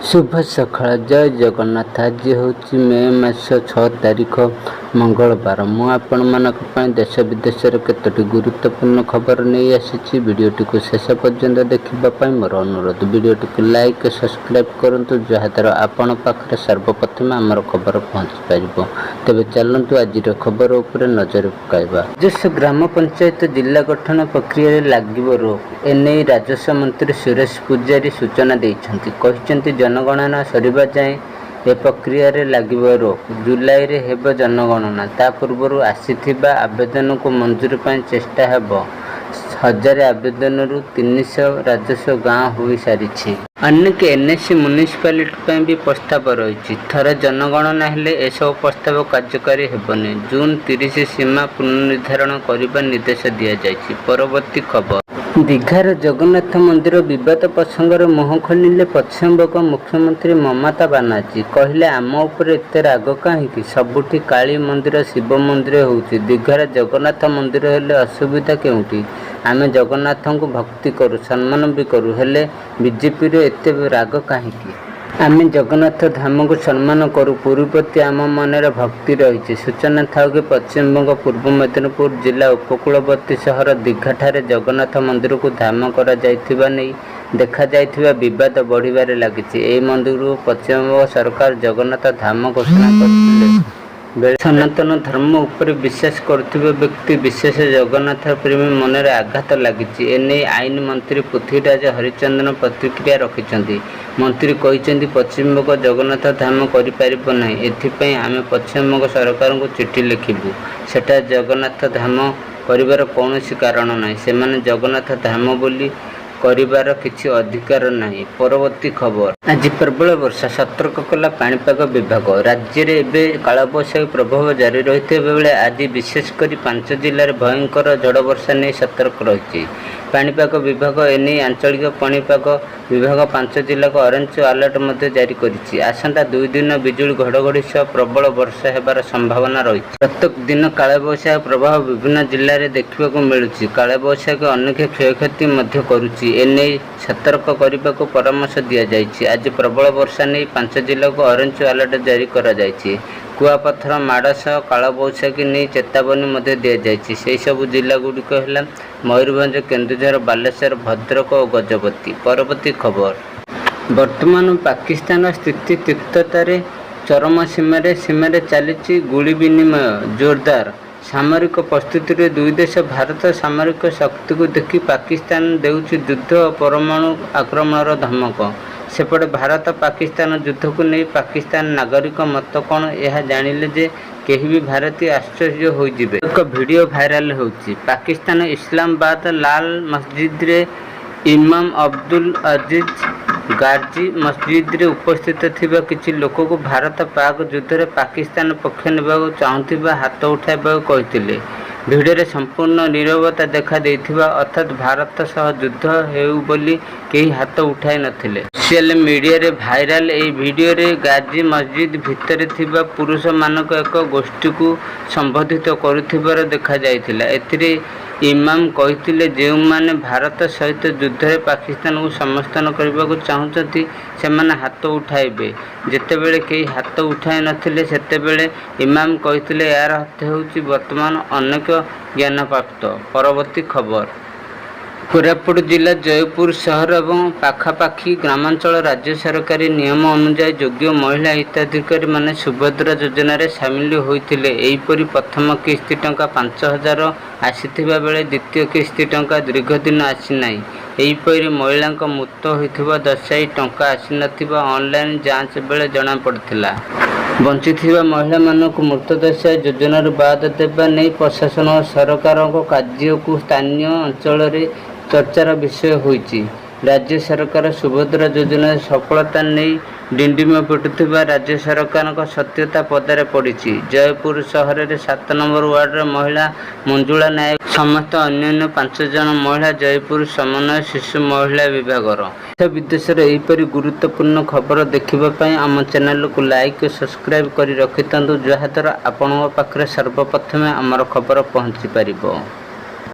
शुभ सकाळ जय जगन्नाथ। आज हूँ मे मास 6 तारिख मंगलवार। मुझे देश विदेश केतोटी गुरुत्वपूर्ण खबर नहीं आसी। वीडियोटी को शेष पर्यंत देखा मोर अनुरोध। वीडियोटी को लाइक सब्सक्राइब करूँ जहाद्वारा आपण पाखे सर्वप्रथम आमर खबर पहुँची पार। तेरे चलतु आज खबर उपर नजर पकाइबा। राजस्व ग्राम पंचायत जिला गठन प्रक्रिया लगे रोक एने राजस्व मंत्री सुरेश पूजारी सूचना देते। जनगणना सरिबा जाए ए प्रक्रिया लगे रोक। जुलाई रे हेब जनगणना ता पूर्व आसीथिबा आवेदन को मंजूरी पाई चेष्टा हेब। 1000 आवेदन 300 राजस्व गाँव हो सारी। अनेक एनएससी म्युनिसिपालिटी भी प्रस्ताव रही। थरे जनगणना हेले एसब प्रस्ताव कार्यकारी हेबनी। जून 30 सीमा पुनर्निर्धारण करने निर्देश दि जाएगी। परवर्ती खबर दीघार जगन्नाथ मंदिर विवाद प्रसंग मुह खोलिले पश्चिमबंग मुख्यमंत्री ममता बानार्जी। कहले आम उपर एत राग कहीं सबुठी काली मंदिर शिव मंदिर होउची। दीघार जगन्नाथ मंदिर हेले असुविधा केउटी। आमे जगन्नाथ को भक्ति करू सम्मान भी करू हेले बीजेपी रे एत राग कहीं। आमे जगन्नाथ धाम को सम्मान करू पुरी प्रति आम मनरे भक्ति रही। सूचना था कि पश्चिमबंग पूर्व मेदिनीपुर जिला उपकूलवर्ती सहर दीघा ठारे जगन्नाथ मंदिर को धाम करा जाइथिबा नै देखा जाइथिबा विवाद बढ़िबारे लागिछि। एही मंदिर को पश्चिमबंग सरकार जगन्नाथ धाम घोषणा करथिले। सनातन धर्म उपर विश्वास करुथिबा व्यक्ति विशेष जगन्नाथ प्रेमी मनरे आघात लागिछि। एने आईन मंत्री पृथ्वीराज हरिचंदन प्रतिक्रिया रखिछन्ति। मंत्री कहिछन्ति पश्चिमबंग जगन्नाथ धाम करि पारिबो नाही। एथिपई आमे पश्चिमबंग सरकार को चिठी लिखिबु। सेटा जगन्नाथ धाम करिवार कौनसी कारण नाही। सेमाने जगन्नाथ धाम बोली करिवार किछि अधिकार नाही। परवर्ती खबर आज प्रबल वर्षा सतर्क कला पाणीपाग विभाग। राज्य में एवं कालबैशाखी प्रभाव जारी रही बेले आज विशेषकर 5 जिले में भयंकर झड़ वर्षा नहीं सतर्क रही। पाणीपाग विभाग एने आंचलिक पाणीपाग विभाग 5 जिला को ऑरेंज अलर्ट जारी करिछि। आसंता 2 दिन बिजुली घड़घड़ी सह प्रबल वर्षा हेबार संभावना रही। प्रत्येक दिन कालबैशाखी प्रभाव विभिन्न जिले में देखा मिलूँ। कालबैशाखी अनेक क्षयक्षति करुछि। एने सतर्क करने को परामर्श दि जाइछि। आज प्रबल वर्षा नहीं 5 जिला को ऑरेंज अलर्ट जारी करा जाइछि। कुआपथर माड़ सह कालबैशाखी नहीं चेतावनी दि जाइछि। से सबु जिला गुड़िक है मयूरभंज, केन्दुझर, बालेश्वर, भद्रक और गजपति। परवर्ती खबर वर्तमान पाकिस्तान स्थिति तीव्रतार चरम सीमार चली गुली विनिमय जोरदार। सामरिक प्रस्तुति रे दुई देश भारत सामरिक शक्ति को देखि पाकिस्तान देउछि युद्ध और परमाणु आक्रमणर धमक। सेपटे भारत पाकिस्तान युद्ध को नहीं पाकिस्तान नागरिक मत कौन यह जानिले जे केही भी भारतीय आश्चर्य हो जिबे। एक वीडियो भाइराल होछि। पाकिस्तान इस्लामाबाद लाल मस्जिद रे इमाम अब्दुल अजीज गाजी मस्जिद रे उपस्थित थिबा किछि लोक को भारत पाक युद्ध रे पाकिस्तान पक्ष नेबा चाहुथिबा हाथ उठाइबा कहिथिले। भिडियो रे संपूर्ण नीरवता देखा देथिबा अर्थात भारत सह युद्ध हेउ बोली केही हाथ उठाई नथिले। सोशल मीडिया रे भाइराल ए वीडियो रे गाजी मस्जिद भितर थिबा पुरुष मानक एक गोष्ठी को संबोधित करुथिबार देखा जाइथिला। एथिरे इमाम कहिथिले जेउ माने भारत सहित युद्ध रे पाकिस्तान को समर्थन करबा को चाहुचंती सेमाने हाथ उठाइबे। जेतेबेले केही हाथ उठाई नथिले सेतेबेले इमाम कहिथिले यार अर्थ हेउची वर्तमान अनेक ज्ञान प्राप्त। परवर्ती खबर कोरापुट जिला जयपुर सहर और पाखापाखी ग्रामांचल राज्य सरकारी नियम अनुसार योग्य महिला हिताधिकारी माने सुभद्रा योजना रे सामिल होइथिले। एहीपरि प्रथम किस्ती टंका 5000 आसीथिबा बेले द्वितीय किस्ती टंका दीर्घ दिन आसी नाही। एहीपरि महिला मृत्यु होइथिबा दर्शाई टंका आसी नथिबा ऑनलाइन जांच बेले जणा पड़थिला। बंचिथिबा महिला मानक मृत दर्शाई योजना बाद देबा नहीं प्रशासन और सरकार कार्य को स्थानीय अंचल रे चर्चार विषय होइछि। राज्य सरकार सुभद्रा योजना सफलता नहीं डिंडिम पिटुथिबा राज्य सरकार सत्यता पदारे पड़िछि। जयपुर सहर रे 7 नंबर वार्ड महिला मंजुला नायक समस्त अन्य 5 जन महिला जयपुर समन्वय शिशु महिला विभागर। देश विदेश एहीपरि गुरुत्वपूर्ण खबर देखिबा आम चैनल को लाइक और सब्सक्राइब करी रखिथांतु जहाद्वारा आपणो पाखरे सर्वप्रथमे आमर खबर पहुँची पारिबो।